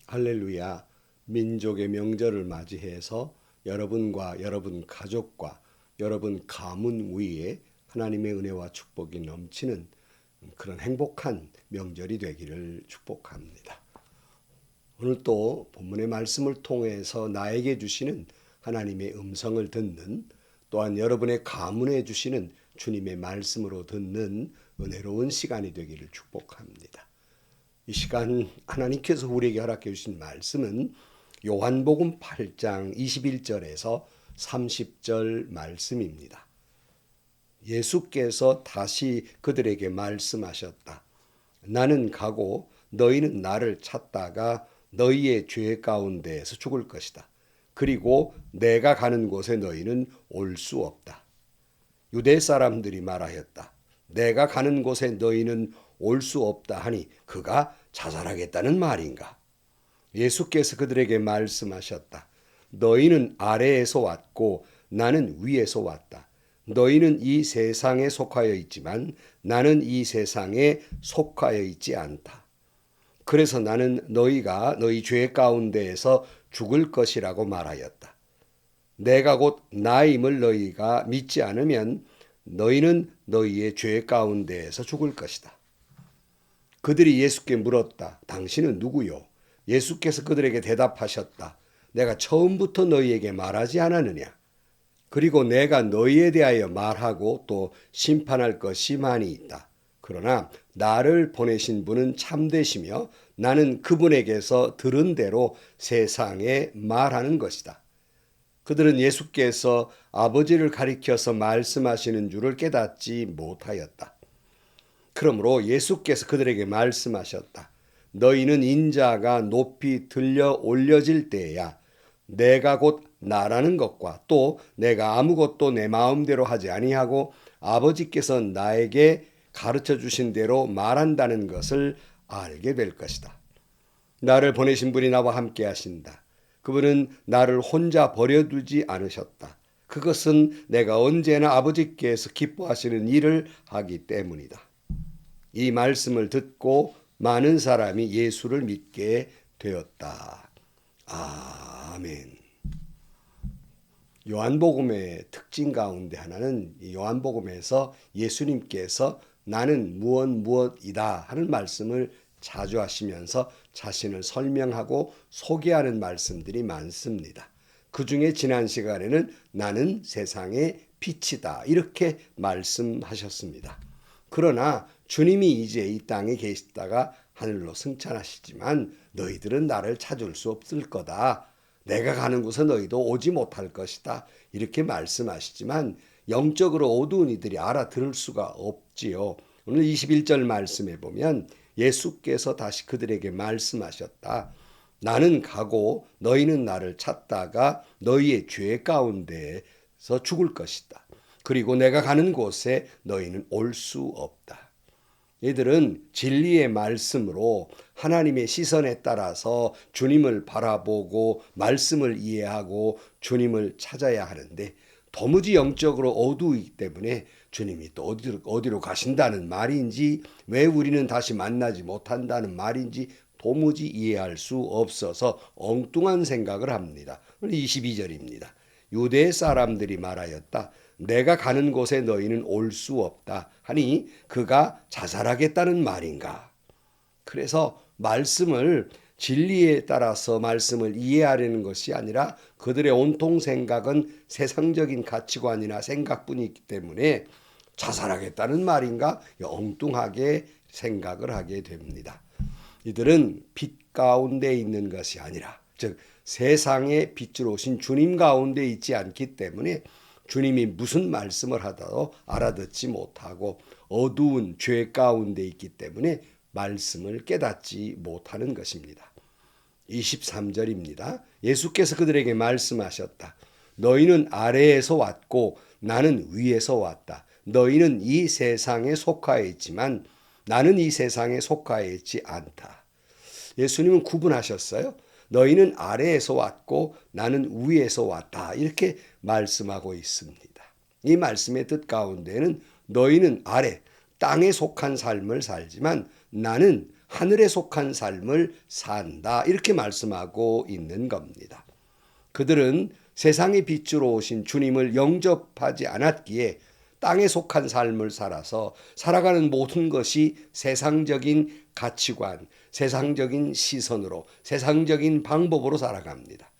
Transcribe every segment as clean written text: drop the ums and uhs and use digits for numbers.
할렐루야. 민족의 명절을 맞이해서 여러분과 여러분 가족과 여러분 가문 위에 하나님의 은혜와 축복이 넘치는 그런 행복한 명절이 되기를 축복합니다. 오늘 또 본문의 말씀을 통해서 나에게 주시는 하나님의 음성을 듣는, 또한 여러분의 가문에 주시는 주님의 말씀으로 듣는 은혜로운 시간이 되기를 축복합니다. 이 시간 하나님께서 우리에게 허락해 주신 말씀은 요한복음 8장 21절에서 30절 말씀입니다. 예수께서 다시 그들에게 말씀하셨다. 나는 가고 너희는 나를 찾다가 너희의 죄 가운데에서 죽을 것이다. 그리고 내가 가는 곳에 너희는 올 수 없다. 유대 사람들이 말하였다. 내가 가는 곳에 너희는 올 수 없다 하니 그가 자살하겠다는 말인가? 예수께서 그들에게 말씀하셨다. 너희는 아래에서 왔고 나는 위에서 왔다. 너희는 이 세상에 속하여 있지만 나는 이 세상에 속하여 있지 않다. 그래서 나는 너희가 너희 죄 가운데에서 죽을 것이라고 말하였다. 내가 곧 나임을 너희가 믿지 않으면 너희는 너희의 죄 가운데에서 죽을 것이다. 그들이 예수께 물었다. 당신은 누구요? 예수께서 그들에게 대답하셨다. 내가 처음부터 너희에게 말하지 않았느냐? 그리고 내가 너희에 대하여 말하고 또 심판할 것이 많이 있다. 그러나 나를 보내신 분은 참되시며 나는 그분에게서 들은 대로 세상에 말하는 것이다. 그들은 예수께서 아버지를 가리켜서 말씀하시는 줄을 깨닫지 못하였다. 그러므로 예수께서 그들에게 말씀하셨다. 너희는 인자가 높이 들려 올려질 때야 내가 곧 나라는 것과 또 내가 아무것도 내 마음대로 하지 아니하고 아버지께서 나에게 가르쳐 주신 대로 말한다는 것을 알게 될 것이다. 나를 보내신 분이 나와 함께 하신다. 그분은 나를 혼자 버려두지 않으셨다. 그것은 내가 언제나 아버지께서 기뻐하시는 일을 하기 때문이다. 이 말씀을 듣고 많은 사람이 예수를 믿게 되었다. 아멘. 요한복음의 특징 가운데 하나는 요한복음에서 예수님께서 나는 무엇이다 하는 말씀을 자주 하시면서 자신을 설명하고 소개하는 말씀들이 많습니다. 그 중에 지난 시간에는 나는 세상의 빛이다 이렇게 말씀하셨습니다. 그러나 주님이 이제 이 땅에 계시다가 하늘로 승천하시지만 너희들은 나를 찾을 수 없을 거다. 내가 가는 곳에 너희도 오지 못할 것이다. 이렇게 말씀하시지만 영적으로 어두운 이들이 알아들을 수가 없지요. 오늘 21절 말씀에 보면 예수께서 다시 그들에게 말씀하셨다. 나는 가고 너희는 나를 찾다가 너희의 죄 가운데에서 죽을 것이다. 그리고 내가 가는 곳에 너희는 올 수 없다. 이들은 진리의 말씀으로 하나님의 시선에 따라서 주님을 바라보고 말씀을 이해하고 주님을 찾아야 하는데 도무지 영적으로 어두우기 때문에 주님이 또 어디로 가신다는 말인지 왜 우리는 다시 만나지 못한다는 말인지 도무지 이해할 수 없어서 엉뚱한 생각을 합니다. 22절입니다. 유대 사람들이 말하였다. 내가 가는 곳에 너희는 올 수 없다 하니 그가 자살하겠다는 말인가? 그래서 말씀을 진리에 따라서 말씀을 이해하려는 것이 아니라 그들의 온통 생각은 세상적인 가치관이나 생각뿐이기 때문에 자살하겠다는 말인가? 엉뚱하게 생각을 하게 됩니다. 이들은 빛 가운데 있는 것이 아니라 즉 세상의 빛으로 오신 주님 가운데 있지 않기 때문에 주님이 무슨 말씀을 하더라도 알아듣지 못하고 어두운 죄 가운데 있기 때문에 말씀을 깨닫지 못하는 것입니다. 23절입니다. 예수께서 그들에게 말씀하셨다. 너희는 아래에서 왔고 나는 위에서 왔다. 너희는 이 세상에 속하여 있지만 나는 이 세상에 속하여 있지 않다. 예수님은 구분하셨어요. 너희는 아래에서 왔고 나는 위에서 왔다. 이렇게 말씀하고 있습니다. 이 말씀의 뜻 가운데는 너희는 아래, 땅에 속한 삶을 살지만 나는 하늘에 속한 삶을 산다. 이렇게 말씀하고 있는 겁니다. 그들은 세상의 빛으로 오신 주님을 영접하지 않았기에 땅에 속한 삶을 살아서 살아가는 모든 것이 세상적인 가치관, 세상적인 시선으로, 세상적인 방법으로 살아갑니다.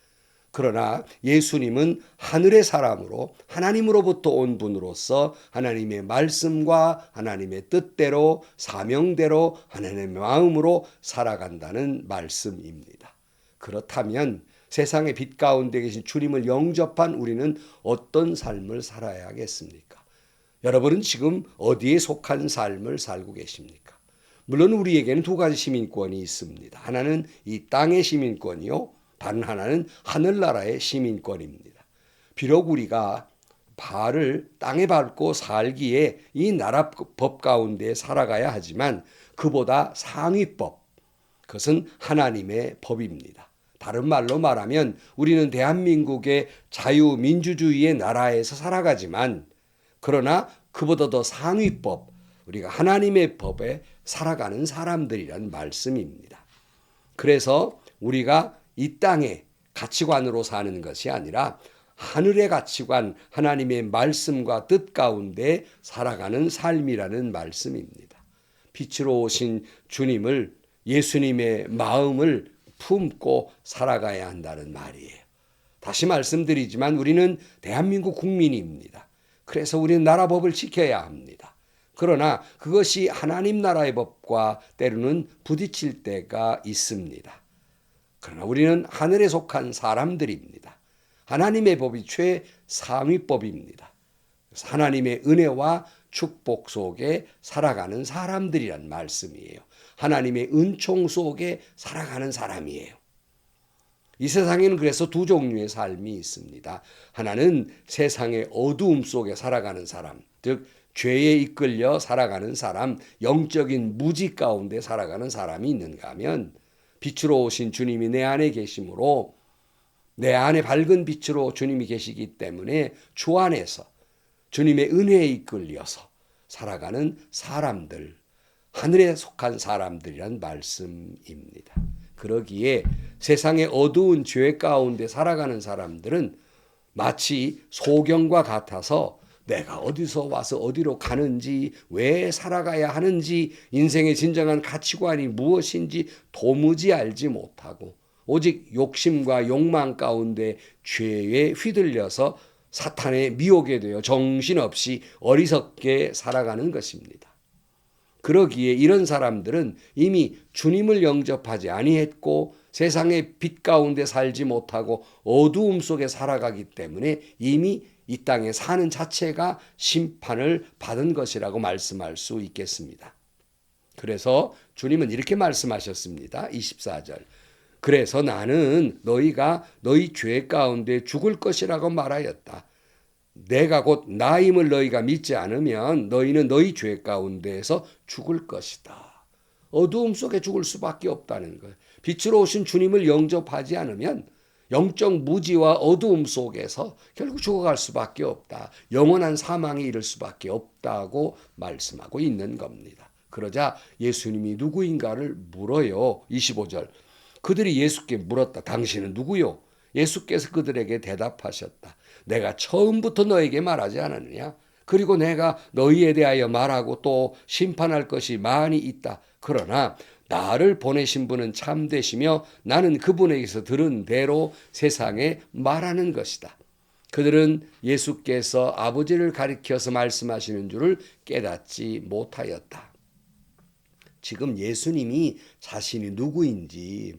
그러나 예수님은 하늘의 사람으로 하나님으로부터 온 분으로서 하나님의 말씀과 하나님의 뜻대로 사명대로 하나님의 마음으로 살아간다는 말씀입니다. 그렇다면 세상의 빛 가운데 계신 주님을 영접한 우리는 어떤 삶을 살아야겠습니까? 여러분은 지금 어디에 속한 삶을 살고 계십니까? 물론 우리에게는 두 가지 시민권이 있습니다. 하나는 이 땅의 시민권이요. 다른 하나는 하늘나라의 시민권입니다. 비록 우리가 발을 땅에 밟고 살기에 이 나라 법 가운데 살아가야 하지만 그보다 상위법, 그것은 하나님의 법입니다. 다른 말로 말하면 우리는 대한민국의 자유민주주의의 나라에서 살아가지만 그러나 그보다 더 상위법, 우리가 하나님의 법에 살아가는 사람들이란 말씀입니다. 그래서 우리가 이 땅의 가치관으로 사는 것이 아니라 하늘의 가치관, 하나님의 말씀과 뜻 가운데 살아가는 삶이라는 말씀입니다. 빛으로 오신 주님을, 예수님의 마음을 품고 살아가야 한다는 말이에요. 다시 말씀드리지만 우리는 대한민국 국민입니다. 그래서 우리는 나라 법을 지켜야 합니다. 그러나 그것이 하나님 나라의 법과 때로는 부딪힐 때가 있습니다. 그러나 우리는 하늘에 속한 사람들입니다. 하나님의 법이 최상위법입니다. 그래서 하나님의 은혜와 축복 속에 살아가는 사람들이란 말씀이에요. 하나님의 은총 속에 살아가는 사람이에요. 이 세상에는 그래서 두 종류의 삶이 있습니다. 하나는 세상의 어두움 속에 살아가는 사람, 즉 죄에 이끌려 살아가는 사람, 영적인 무지 가운데 살아가는 사람이 있는가 하면 빛으로 오신 주님이 내 안에 계심으로 내 안에 밝은 빛으로 주님이 계시기 때문에 주 안에서 주님의 은혜에 이끌려서 살아가는 사람들, 하늘에 속한 사람들이란 말씀입니다. 그러기에 세상의 어두운 죄 가운데 살아가는 사람들은 마치 소경과 같아서 내가 어디서 와서 어디로 가는지, 왜 살아가야 하는지, 인생의 진정한 가치관이 무엇인지 도무지 알지 못하고 오직 욕심과 욕망 가운데 죄에 휘둘려서 사탄의 미혹에 되어 정신없이 어리석게 살아가는 것입니다. 그러기에 이런 사람들은 이미 주님을 영접하지 아니했고 세상의 빛 가운데 살지 못하고 어두움 속에 살아가기 때문에 이미 이 땅에 사는 자체가 심판을 받은 것이라고 말씀할 수 있겠습니다. 그래서 주님은 이렇게 말씀하셨습니다. 24절. 그래서 나는 너희가 너희 죄 가운데 죽을 것이라고 말하였다. 내가 곧 나임을 너희가 믿지 않으면 너희는 너희 죄 가운데에서 죽을 것이다. 어두움 속에 죽을 수밖에 없다는 거예요. 빛으로 오신 주님을 영접하지 않으면 영적 무지와 어두움 속에서 결국 죽어갈 수밖에 없다. 영원한 사망에 이를 수밖에 없다고 말씀하고 있는 겁니다. 그러자 예수님이 누구인가를 물어요. 25절. 그들이 예수께 물었다. 당신은 누구요? 예수께서 그들에게 대답하셨다. 내가 처음부터 너에게 말하지 않았느냐? 그리고 내가 너희에 대하여 말하고 또 심판할 것이 많이 있다. 그러나 나를 보내신 분은 참되시며 나는 그분에게서 들은 대로 세상에 말하는 것이다. 그들은 예수께서 아버지를 가리켜서 말씀하시는 줄을 깨닫지 못하였다. 지금 예수님이 자신이 누구인지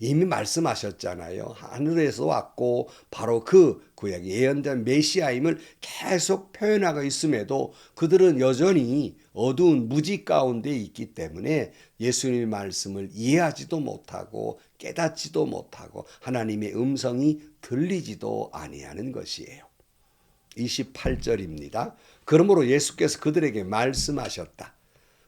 이미 말씀하셨잖아요. 하늘에서 왔고 바로 그 구약 예언된 메시아임을 계속 표현하고 있음에도 그들은 여전히 어두운 무지 가운데 있기 때문에 예수님의 말씀을 이해하지도 못하고 깨닫지도 못하고 하나님의 음성이 들리지도 아니하는 것이에요. 28절입니다. 그러므로 예수께서 그들에게 말씀하셨다.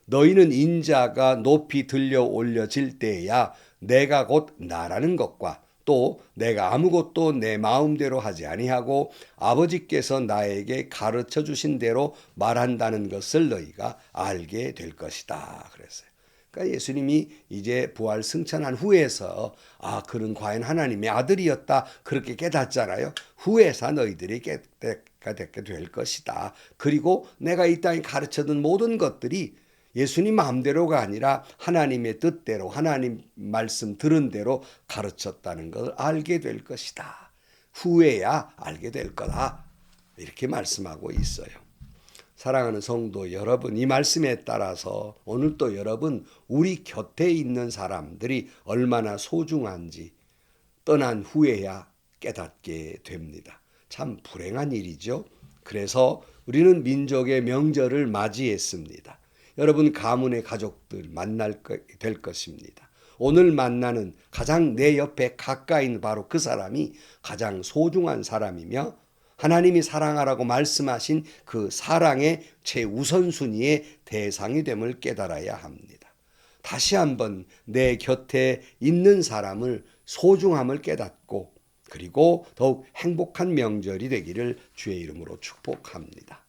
너희는 인자가 높이 들려 올려질 때야 내가 곧 나라는 것과 또 내가 아무것도 내 마음대로 하지 아니하고 아버지께서 나에게 가르쳐 주신 대로 말한다는 것을 너희가 알게 될 것이다. 그랬어요. 그러니까 예수님이 이제 부활 승천한 후에서 그는 과연 하나님의 아들이었다 그렇게 깨닫잖아요. 후에서 너희들이 깨닫게 되게 될 것이다. 그리고 내가 이 땅에 가르쳐둔 모든 것들이 예수님 마음대로가 아니라 하나님의 뜻대로 하나님 말씀 들은 대로 가르쳤다는 것을 알게 될 것이다. 후에야 알게 될 거다. 이렇게 말씀하고 있어요. 사랑하는 성도 여러분, 이 말씀에 따라서 오늘 또 여러분 우리 곁에 있는 사람들이 얼마나 소중한지 떠난 후에야 깨닫게 됩니다. 참 불행한 일이죠. 그래서 우리는 민족의 명절을 맞이했습니다. 여러분 가문의 가족들 될 것입니다. 오늘 만나는 가장 내 옆에 가까이 있는 바로 그 사람이 가장 소중한 사람이며 하나님이 사랑하라고 말씀하신 그 사랑의 최우선순위의 대상이 됨을 깨달아야 합니다. 다시 한번 내 곁에 있는 사람을 소중함을 깨닫고 그리고 더욱 행복한 명절이 되기를 주의 이름으로 축복합니다.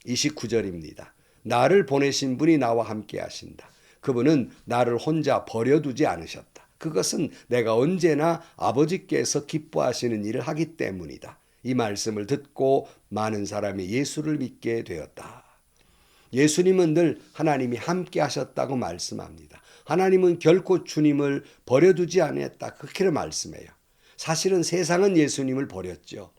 29절입니다. 나를 보내신 분이 나와 함께 하신다. 그분은 나를 혼자 버려두지 않으셨다. 그것은 내가 언제나 아버지께서 기뻐하시는 일을 하기 때문이다. 이 말씀을 듣고 많은 사람이 예수를 믿게 되었다. 예수님은 늘 하나님이 함께 하셨다고 말씀합니다. 하나님은 결코 주님을 버려두지 않았다. 그렇게 말씀해요. 사실은 세상은 예수님을 버렸죠.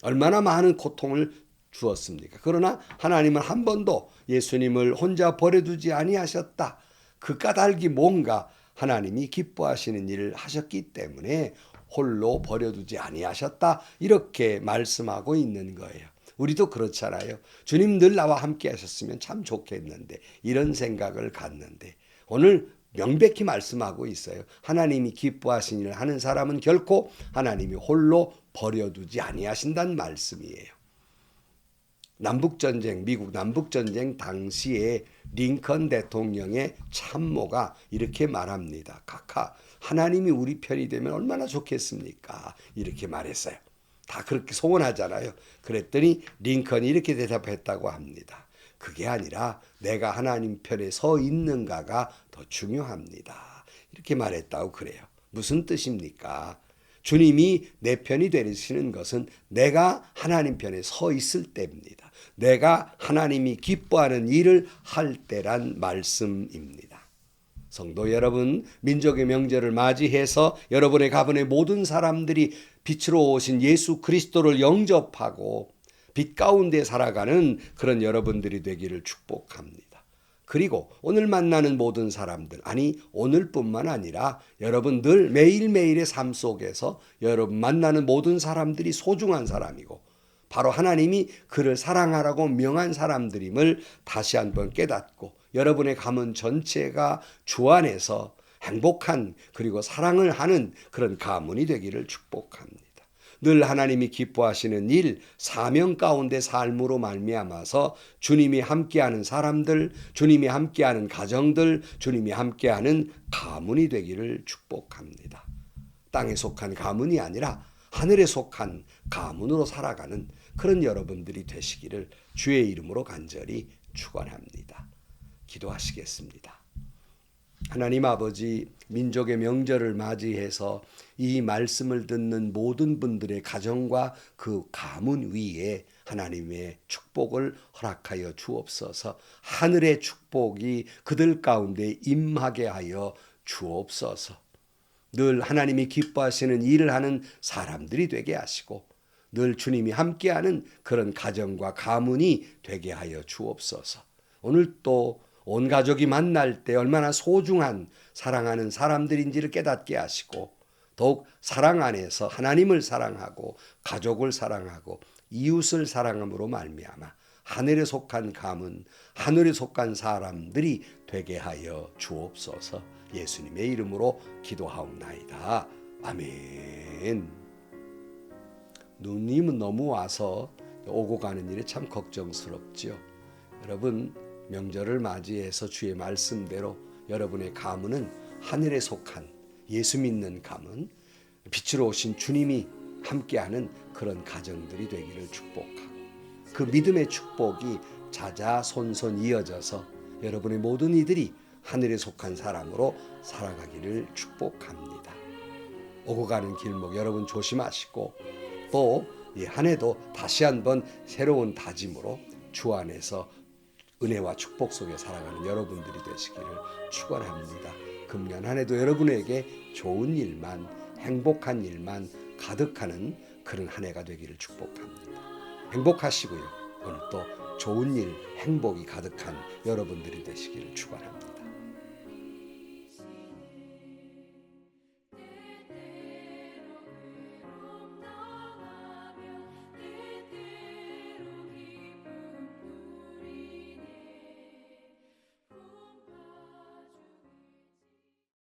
얼마나 많은 고통을 주었습니까? 그러나 하나님은 한 번도 예수님을 혼자 버려두지 아니하셨다. 그 까닭이 뭔가 하나님이 기뻐하시는 일을 하셨기 때문에 홀로 버려두지 아니하셨다. 이렇게 말씀하고 있는 거예요. 우리도 그렇잖아요. 주님 늘 나와 함께 하셨으면 참 좋겠는데 이런 생각을 갖는데 오늘 명백히 말씀하고 있어요. 하나님이 기뻐하시는 일을 하는 사람은 결코 하나님이 홀로 버려두지 아니하신다는 말씀이에요. 남북전쟁, 미국 남북전쟁 당시에 링컨 대통령의 참모가 이렇게 말합니다. 카카, 하나님이 우리 편이 되면 얼마나 좋겠습니까? 이렇게 말했어요. 다 그렇게 소원하잖아요. 그랬더니 링컨이 이렇게 대답했다고 합니다. 그게 아니라 내가 하나님 편에 서 있는가가 더 중요합니다. 이렇게 말했다고 그래요. 무슨 뜻입니까? 주님이 내 편이 되시는 것은 내가 하나님 편에 서 있을 때입니다. 내가 하나님이 기뻐하는 일을 할 때란 말씀입니다. 성도 여러분, 민족의 명절을 맞이해서 여러분의 가문의 모든 사람들이 빛으로 오신 예수 그리스도를 영접하고 빛 가운데 살아가는 그런 여러분들이 되기를 축복합니다. 그리고 오늘 만나는 모든 사람들, 아니 오늘뿐만 아니라 여러분 늘 매일매일의 삶 속에서 여러분 만나는 모든 사람들이 소중한 사람이고 바로 하나님이 그를 사랑하라고 명한 사람들임을 다시 한번 깨닫고 여러분의 가문 전체가 주 안에서 행복한 그리고 사랑을 하는 그런 가문이 되기를 축복합니다. 늘 하나님이 기뻐하시는 일, 사명 가운데 삶으로 말미암아서 주님이 함께하는 사람들, 주님이 함께하는 가정들, 주님이 함께하는 가문이 되기를 축복합니다. 땅에 속한 가문이 아니라 하늘에 속한 가문으로 살아가는 그런 여러분들이 되시기를 주의 이름으로 간절히 축원합니다. 기도하시겠습니다. 하나님 아버지, 민족의 명절을 맞이해서 이 말씀을 듣는 모든 분들의 가정과 그 가문 위에 하나님의 축복을 허락하여 주옵소서. 하늘의 축복이 그들 가운데 임하게 하여 주옵소서. 늘 하나님이 기뻐하시는 일을 하는 사람들이 되게 하시고 늘 주님이 함께하는 그런 가정과 가문이 되게 하여 주옵소서. 오늘 또 온 가족이 만날 때 얼마나 소중한 사랑하는 사람들인지를 깨닫게 하시고 더욱 사랑 안에서 하나님을 사랑하고 가족을 사랑하고 이웃을 사랑함으로 말미암아 하늘에 속한 가문, 하늘에 속한 사람들이 되게 하여 주옵소서. 예수님의 이름으로 기도하옵나이다. 아멘. 누님은 너무 와서 오고 가는 일이 참 걱정스럽죠. 여러분 명절을 맞이해서 주의 말씀대로 여러분의 가문은 하늘에 속한 예수 믿는 가문, 빛으로 오신 주님이 함께하는 그런 가정들이 되기를 축복하고 그 믿음의 축복이 자자손손 이어져서 여러분의 모든 이들이 하늘에 속한 사람으로 살아가기를 축복합니다. 오고 가는 길목 여러분 조심하시고 또 이 한 해도 다시 한번 새로운 다짐으로 주 안에서 은혜와 축복 속에 살아가는 여러분들이 되시기를 축원합니다. 금년 한 해도 여러분에게 좋은 일만 행복한 일만 가득하는 그런 한 해가 되기를 축복합니다. 행복하시고요. 오늘 또 좋은 일 행복이 가득한 여러분들이 되시기를 축원합니다.